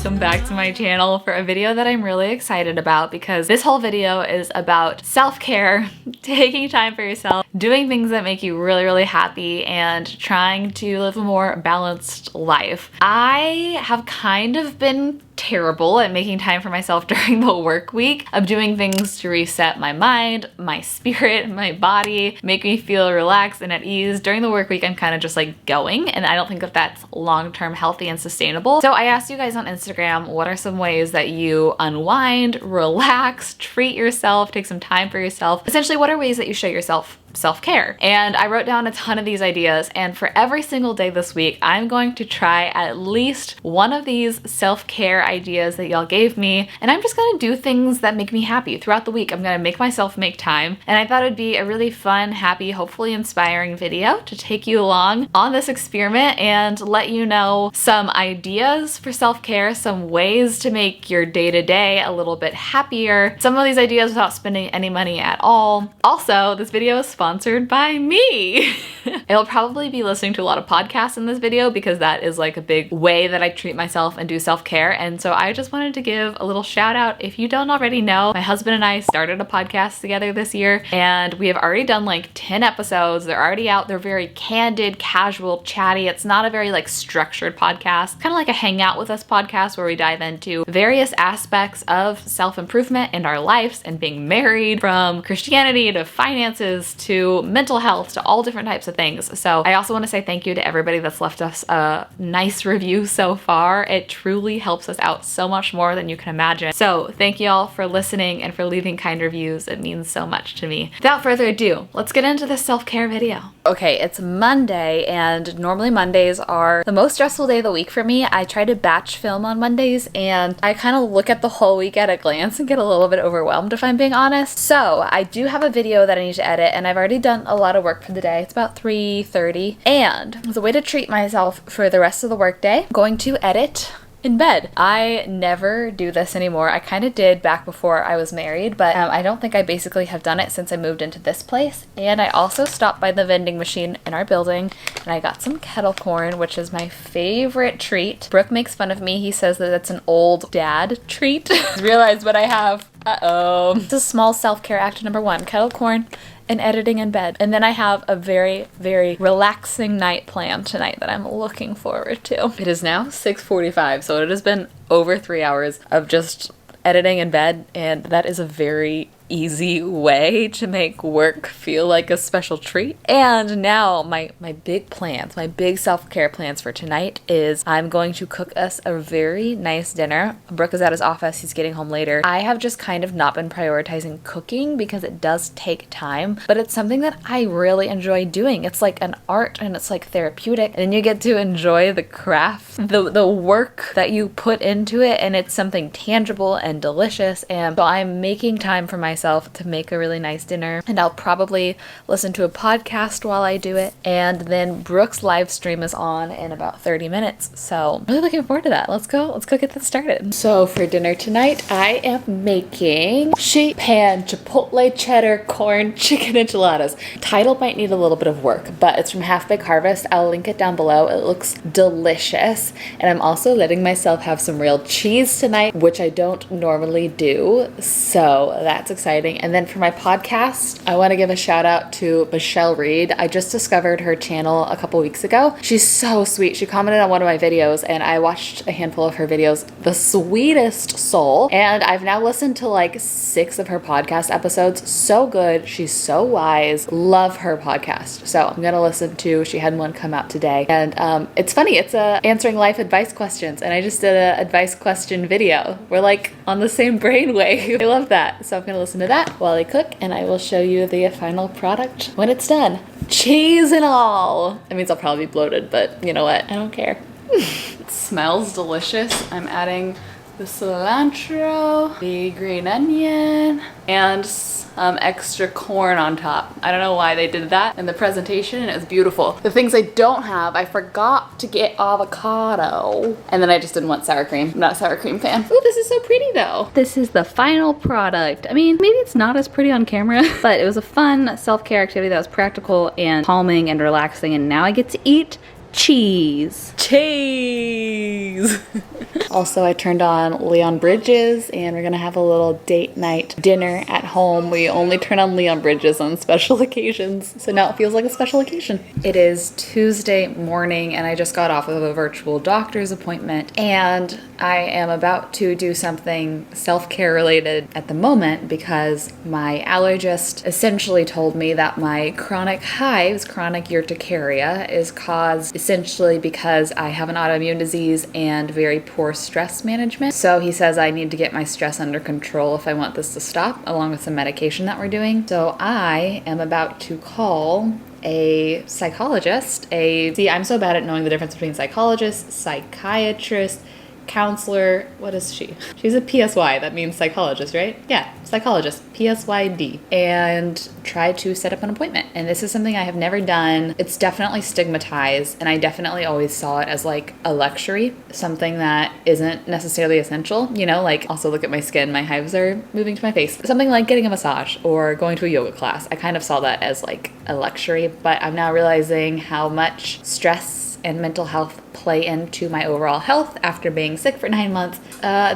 welcome back to my channel for a video that I'm really excited about because this whole video is about self-care, taking time for yourself, doing things that make you really happy, and trying to live a more balanced life. I have kind of been terrible at making time for myself during the work week, of doing things to reset my mind, my spirit, my body, make me feel relaxed and at ease. During the work week, I'm kind of just like going, and I don't think that that's long-term healthy and sustainable. So I asked you guys on Instagram, what are some ways that you unwind, relax, treat yourself, take some time for yourself? Essentially, what are ways that you show yourself self-care? And I wrote down a ton of these ideas, and for every single day this week, I'm going to try at least one of these self-care ideas that y'all gave me, and I'm just gonna do things that make me happy throughout the week. I'm gonna make myself make time, and I thought it'd be a really fun, happy, hopefully inspiring video to take you along on this experiment and let you know some ideas for self-care, some ways to make your day-to-day a little bit happier, some of these ideas without spending any money at all. Also, this video is sponsored by me. I'll probably be listening to a lot of podcasts in this video because that is like a big way that I treat myself and do self-care. And so I just wanted to give a little shout out. If you don't already know, my husband and I started a podcast together this year, and we have already done like 10 episodes. They're already out. They're very candid, casual, chatty. It's not a very like structured podcast, kind of like a hang out with us podcast where we dive into various aspects of self-improvement in our lives and being married, from Christianity to finances to mental health to all different types of things. So I also want to say thank you to everybody that's left us a nice review so far. It truly helps us out so much more than you can imagine. So thank you all for listening and for leaving kind reviews. It means so much to me. Without further ado, let's get into this self-care video. Okay, it's Monday, and normally Mondays are the most stressful day of the week for me. I try to batch film on Mondays, and I kind of look at the whole week at a glance and get a little bit overwhelmed, if I'm being honest. So I do have a video that I need to edit, and I've already done a lot of work for the day. It's about 3:30, and as a way to treat myself for the rest of the workday, I'm going to edit in bed. I never do this anymore. I kind of did back before I was married, but I don't think I basically have done it since I moved into this place. And I also stopped by the vending machine in our building, and I got some kettle corn, which is my favorite treat. Brook makes fun of me. He says that it's an old dad treat. Realize what I have. Uh-oh. This is small self-care act number 1, kettle corn and editing in bed. And then I have a very relaxing night planned tonight that I'm looking forward to. It is now 6:45, so it has been over 3 hours of just editing in bed, and that is a very easy way to make work feel like a special treat. And now my big plans, my big self-care plans for tonight is I'm going to cook us a very nice dinner. Brook is at his office. He's getting home later. I have just kind of not been prioritizing cooking because it does take time, but it's something that I really enjoy doing. It's like an art, and it's like therapeutic, and you get to enjoy the craft, the work that you put into it, and it's something tangible and delicious. And so I'm making time for myself to make a really nice dinner, and I'll probably listen to a podcast while I do it, and then Brook's live stream is on in about 30 minutes, so I'm really looking forward to that. Let's go get this started. So for dinner tonight, I am making sheet pan chipotle cheddar corn chicken enchiladas. Title might need a little bit of work, but it's from Half Baked Harvest. I'll link it down below. It looks delicious, and I'm also letting myself have some real cheese tonight, which I don't normally do, so that's exciting. And then for my podcast, I want to give a shout out to Michelle Reed. I just discovered her channel a couple weeks ago. She's so sweet. She commented on one of my videos, and I watched a handful of her videos. The sweetest soul. And I've now listened to like 6 of her podcast episodes. So good. She's so wise. Love her podcast. So I'm going to listen to, she had one come out today. And it's funny. It's answering life advice questions. And I just did an advice question video. We're like on the same brainwave. I love that. So I'm going to listen to that while I cook, and I will show you the final product when it's done. Cheese and all. That means I'll probably be bloated, but you know what? I don't care. It smells delicious. I'm adding the cilantro, the green onion, and some extra corn on top. I don't know why they did that in the presentation, and it was beautiful. The things I don't have, I forgot to get avocado, and then I just didn't want sour cream. I'm not a sour cream fan. Ooh, this is so pretty though. This is the final product. I mean, maybe it's not as pretty on camera, but it was a fun self-care activity that was practical and calming and relaxing, and now I get to eat cheese. Cheese! Also, I turned on Leon Bridges and we're gonna have a little date night dinner at home. We only turn on Leon Bridges on special occasions, so now it feels like a special occasion. It is Tuesday morning and I just got off of a virtual doctor's appointment, and I am about to do something self-care related at the moment because my allergist essentially told me that my chronic hives, chronic urticaria, is caused essentially because I have an autoimmune disease and very poor stress management. So he says I need to get my stress under control if I want this to stop, along with some medication that we're doing. So I am about to call a psychologist, see, I'm so bad at knowing the difference between psychologist, psychiatrist, counselor. What is she? She's a PSY. That means psychologist, right? Yeah, psychologist, PSYD, and try to set up an appointment. And this is something I have never done. It's definitely stigmatized, and I definitely always saw it as like a luxury, something that isn't necessarily essential. You know, like, also look at my skin, my hives are moving to my face. Something like getting a massage or going to a yoga class. I kind of saw that as like a luxury, but I'm now realizing how much stress and mental health play into my overall health after being sick for 9 months.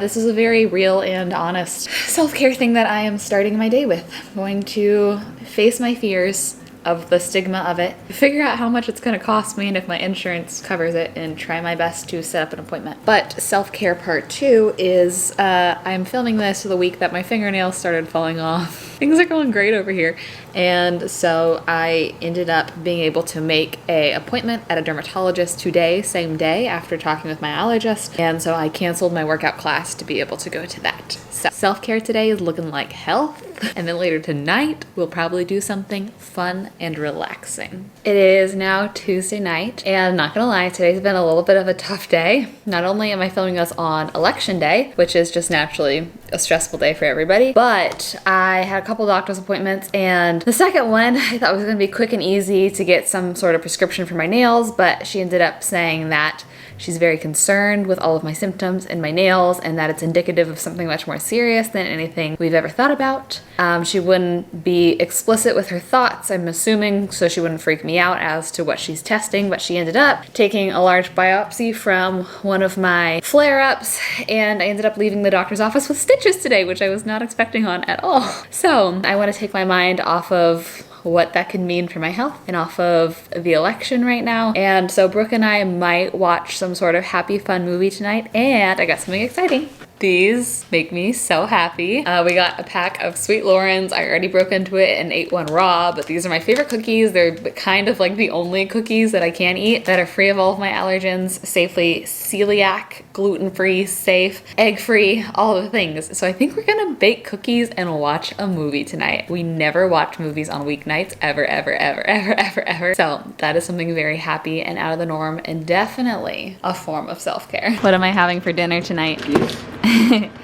This is a very real and honest self-care thing that I am starting my day with. I'm going to face my fears of the stigma of it, figure out how much it's going to cost me and if my insurance covers it, and try my best to set up an appointment. But self-care part 2 is I'm filming this the week that my fingernails started falling off. Things are going great over here. And so I ended up being able to make an appointment at a dermatologist today, same day, after talking with my allergist. And so I canceled my workout class to be able to go to that. So self-care today is looking like health. And then later tonight, we'll probably do something fun and relaxing. It is now Tuesday night, and not gonna lie, today's been a little bit of a tough day. Not only am I filming this on election day, which is just naturally a stressful day for everybody, but I had a couple doctor's appointments, and the second one I thought was gonna be quick and easy to get some sort of prescription for my nails, but she ended up saying that she's very concerned with all of my symptoms and my nails, and that it's indicative of something much more serious than anything we've ever thought about. She wouldn't be explicit with her thoughts, I'm assuming, so she wouldn't freak me out as to what she's testing, but she ended up taking a large biopsy from one of my flare-ups, and I ended up leaving the doctor's office with stitches today, which I was not expecting on at all. So I want to take my mind off of what that could mean for my health and off of the election right now. And so Brooke and I might watch some sort of happy, fun movie tonight, and I got something exciting. These make me so happy. We got a pack of Sweet Lorens. I already broke into it and ate one raw, but these are my favorite cookies. They're kind of like the only cookies that I can eat that are free of all of my allergens, safely celiac, gluten-free, safe, egg-free, all the things. So I think we're gonna bake cookies and watch a movie tonight. We never watch movies on weeknights, ever, ever, ever, ever, ever, ever. So that is something very happy and out of the norm, and definitely a form of self-care. What am I having for dinner tonight?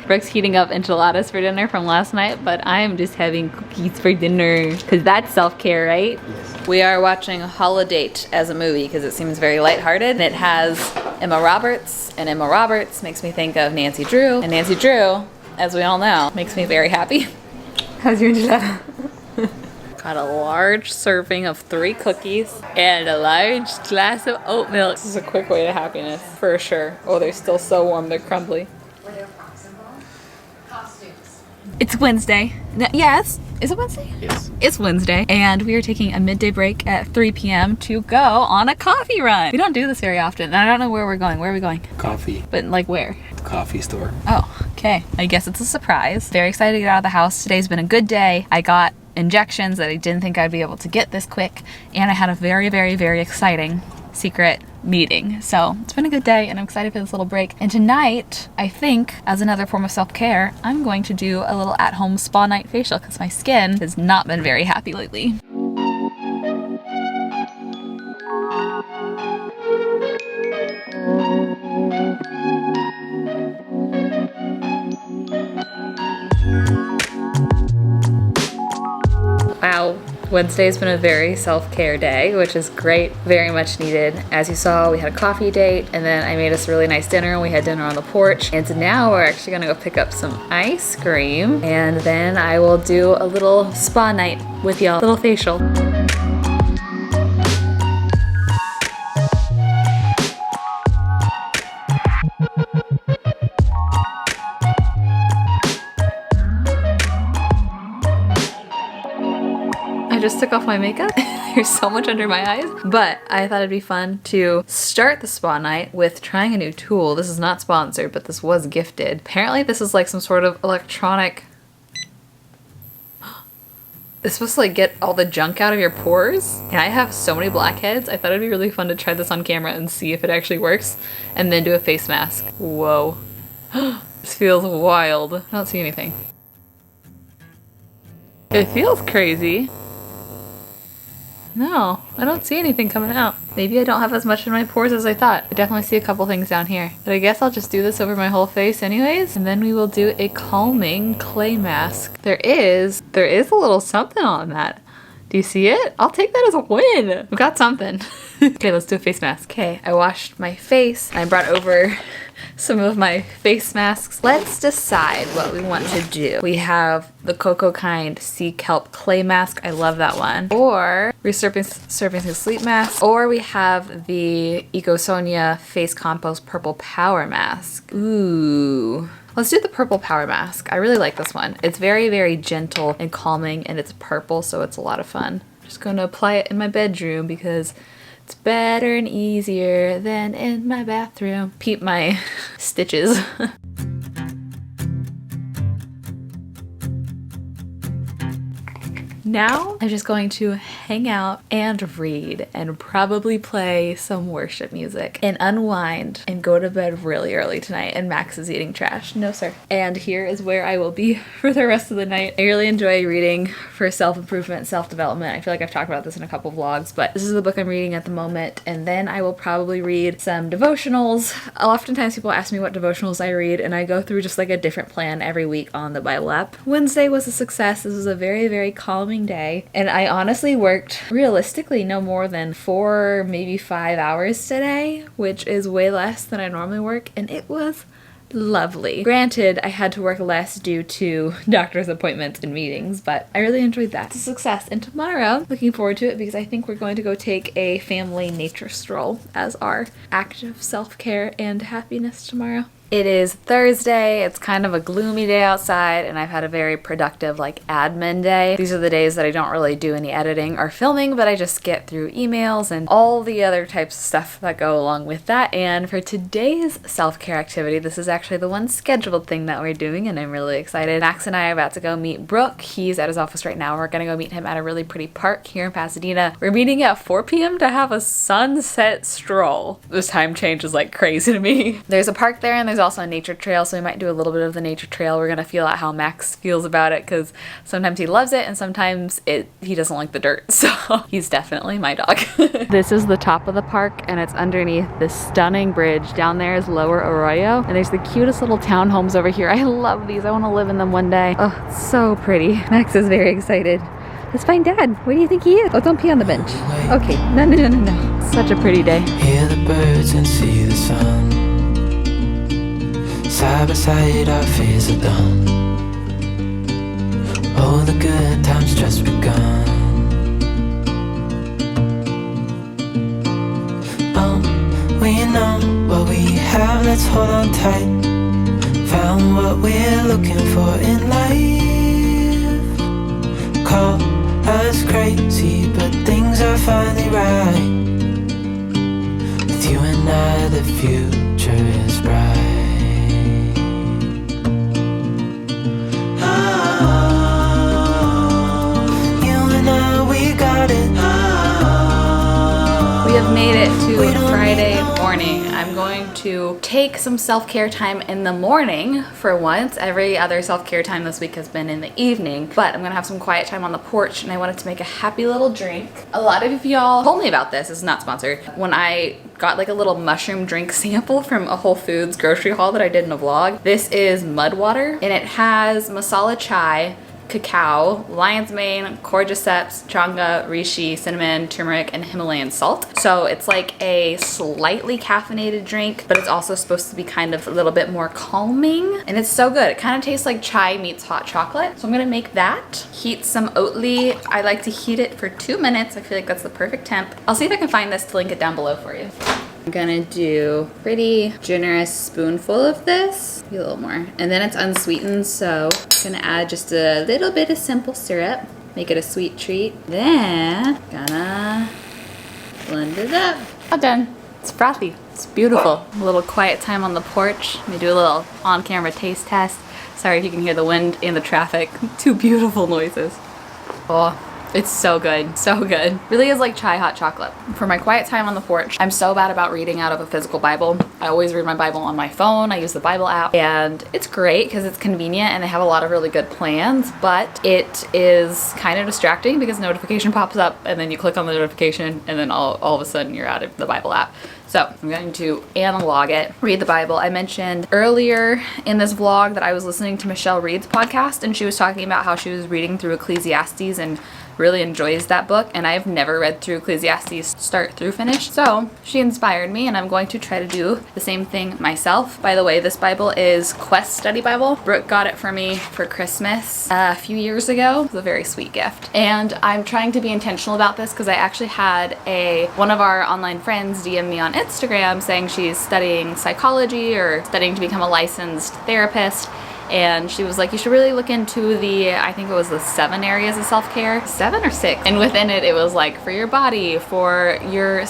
Brooke's heating up enchiladas for dinner from last night, but I am just having cookies for dinner because that's self-care, right? Yes. We are watching Holidate as a movie because it seems very lighthearted, and it has Emma Roberts, and Emma Roberts makes me think of Nancy Drew, and Nancy Drew, as we all know, makes me very happy. How's your enchilada? Got a large serving of 3 cookies and a large glass of oat milk. This is a quick way to happiness, for sure. Oh, they're still so warm, they're crumbly. It's Wednesday. Yes. Is it Wednesday? Yes. It's Wednesday, and we are taking a midday break at 3 p.m. to go on a coffee run. We don't do this very often, and I don't know where we're going. Where are we going? Coffee. But like where? The coffee store. Oh, okay. I guess it's a surprise. Very excited to get out of the house. Today's been a good day. I got injections that I didn't think I'd be able to get this quick, and I had a very, very, very exciting secret meeting. So it's been a good day, and I'm excited for this little break. And tonight, I think, as another form of self-care, I'm going to do a little at-home spa night facial because my skin has not been very happy lately. Wow. Wednesday's been a very self-care day, which is great, very much needed. As you saw, we had a coffee date, and then I made us a really nice dinner, and we had dinner on the porch. And so now we're actually gonna go pick up some ice cream, and then I will do a little spa night with y'all, little facial. I just took off my makeup. There's so much under my eyes, but I thought it'd be fun to start the spa night with trying a new tool. This is not sponsored, but this was gifted. Apparently this is like some sort of electronic... It's supposed to like get all the junk out of your pores. And I have so many blackheads. I thought it'd be really fun to try this on camera and see if it actually works, and then do a face mask. Whoa. This feels wild. I don't see anything. It feels crazy. No, I don't see anything coming out. Maybe I don't have as much in my pores as I thought. I definitely see a couple things down here. But I guess I'll just do this over my whole face anyways. And then we will do a calming clay mask. There is a little something on that. Do you see it? I'll take that as a win. We've got something. Okay, let's do a face mask. Okay, I washed my face. I brought over some of my face masks. Let's decide what we want to do. We have the Cocoa Kind Sea Kelp Clay Mask. I love that one. Or Resurfacing Sleep Mask. Or we have the Ecosonia Face Compost Purple Power Mask. Ooh. Let's do the Purple Power Mask. I really like this one. It's very, very gentle and calming, and it's purple, so it's a lot of fun. Just gonna apply it in my bedroom because it's better and easier than in my bathroom. Peep my stitches. Now I'm just going to hang out and read and probably play some worship music and unwind and go to bed really early tonight, and Max is eating trash. No sir. And here is where I will be for the rest of the night. I really enjoy reading for self-improvement, self-development. I feel like I've talked about this in a couple vlogs, but this is the book I'm reading at the moment, and then I will probably read some devotionals. Oftentimes people ask me what devotionals I read, and I go through just like a different plan every week on the Bible app. Wednesday was a success. This was a very, very calming day, and I honestly worked realistically no more than 4, maybe 5 hours today, which is way less than I normally work, and it was lovely. Granted, I had to work less due to doctor's appointments and meetings, but I really enjoyed that. It's a success. And tomorrow, looking forward to it because I think we're going to go take a family nature stroll as our act of self-care and happiness tomorrow. It is Thursday. It's kind of a gloomy day outside, and I've had a very productive like admin day. These are the days that I don't really do any editing or filming, but I just get through emails and all the other types of stuff that go along with that. And for today's self-care activity, this is actually the one scheduled thing that we're doing, and I'm really excited. Max and I are about to go meet Brook. He's at his office right now. We're gonna go meet him at a really pretty park here in Pasadena. We're meeting at 4 p.m. to have a sunset stroll. This time change is like crazy to me. There's a park there, and there's also a nature trail, so we might do a little bit of the nature trail. We're gonna feel out how Max feels about it, because sometimes he loves it and sometimes he doesn't like the dirt, so he's definitely my dog. This is the top of the park, and it's underneath this stunning bridge. Down there is Lower Arroyo, and there's the cutest little townhomes over here. I love these. I want to live in them one day. Oh, it's so pretty. Max is very excited. Let's find Dad. Where do you think he is? Oh, don't pee on the bench. Okay, no. Such a pretty day. Hear the birds and see the sun. Side by side our fears are done. All the good times just begun. We know what we have, let's hold on tight. Found what we're looking for in life. Call us crazy, but things are finally right. With you and I, the future is bright. We have made it to Friday morning. I'm going to take some self-care time in the morning for once. Every other self-care time this week has been in the evening, but I'm gonna have some quiet time on the porch, and I wanted to make a happy little drink. A lot of y'all told me about this. It's not sponsored. When I got like a little mushroom drink sample from a Whole Foods grocery haul that I did in a vlog. This is mud water, and it has masala chai, cacao, lion's mane, cordyceps, changa, reishi, cinnamon, turmeric, and Himalayan salt. So it's like a slightly caffeinated drink, but it's also supposed to be kind of a little bit more calming, and it's so good. It kind of tastes like chai meets hot chocolate. So I'm gonna make that. Heat some Oatly. I like to heat it for 2 minutes. I feel like that's the perfect temp. I'll see if I can find this to link it down below for you. I'm gonna do a pretty generous spoonful of this, maybe a little more, and then it's unsweetened, so I'm gonna add just a little bit of simple syrup, make it a sweet treat. Then, gonna blend it up. All done. It's frothy. It's beautiful. A little quiet time on the porch. Let me do a little on-camera taste test. Sorry if you can hear the wind and the traffic. Two beautiful noises. Oh, it's so good. So good. Really is like chai hot chocolate. For my quiet time on the porch, I'm so bad about reading out of a physical Bible. I always read my Bible on my phone. I use the Bible app, and it's great because it's convenient and they have a lot of really good plans, but it is kind of distracting because notification pops up and then you click on the notification and then all of a sudden you're out of the Bible app. So I'm going to analog it, read the Bible. I mentioned earlier in this vlog that I was listening to Michelle Reed's podcast, and she was talking about how she was reading through Ecclesiastes and really enjoys that book, and I've never read through Ecclesiastes start through finish. So she inspired me, and I'm going to try to do the same thing myself. By the way, this Bible is Quest Study Bible. Brooke got it for me for Christmas a few years ago. It was a very sweet gift. And I'm trying to be intentional about this because I actually had one of our online friends DM me on Instagram saying she's studying psychology or studying to become a licensed therapist. And she was like, you should really look into I think it was the 7 areas of self-care, 7 or 6. And within it was like for your body, for your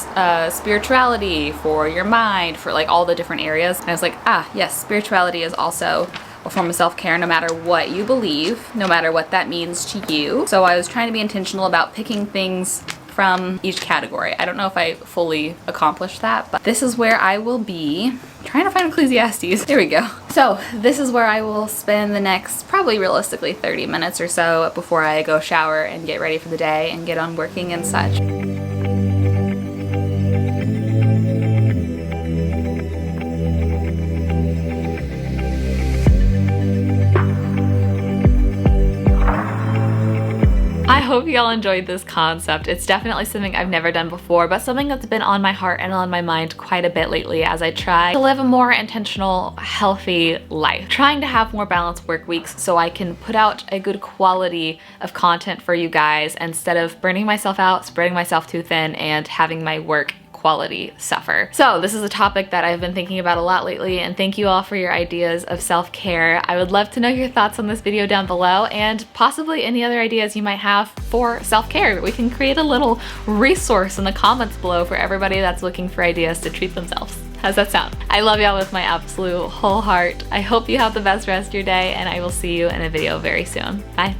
spirituality, for your mind, for like all the different areas. And I was like, yes, spirituality is also a form of self-care no matter what you believe, no matter what that means to you. So I was trying to be intentional about picking things from each category. I don't know if I fully accomplished that, but this is where I will be trying to find Ecclesiastes. There we go. So this is where I will spend the next probably realistically 30 minutes or so before I go shower and get ready for the day and get on working and such. I hope y'all enjoyed this concept. It's definitely something I've never done before, but something that's been on my heart and on my mind quite a bit lately as I try to live a more intentional, healthy life. Trying to have more balanced work weeks so I can put out a good quality of content for you guys instead of burning myself out, spreading myself too thin, and having my work quality suffer. So this is a topic that I've been thinking about a lot lately, and thank you all for your ideas of self-care. I would love to know your thoughts on this video down below and possibly any other ideas you might have for self-care. We can create a little resource in the comments below for everybody that's looking for ideas to treat themselves. How's that sound? I love y'all with my absolute whole heart. I hope you have the best rest of your day, and I will see you in a video very soon. Bye.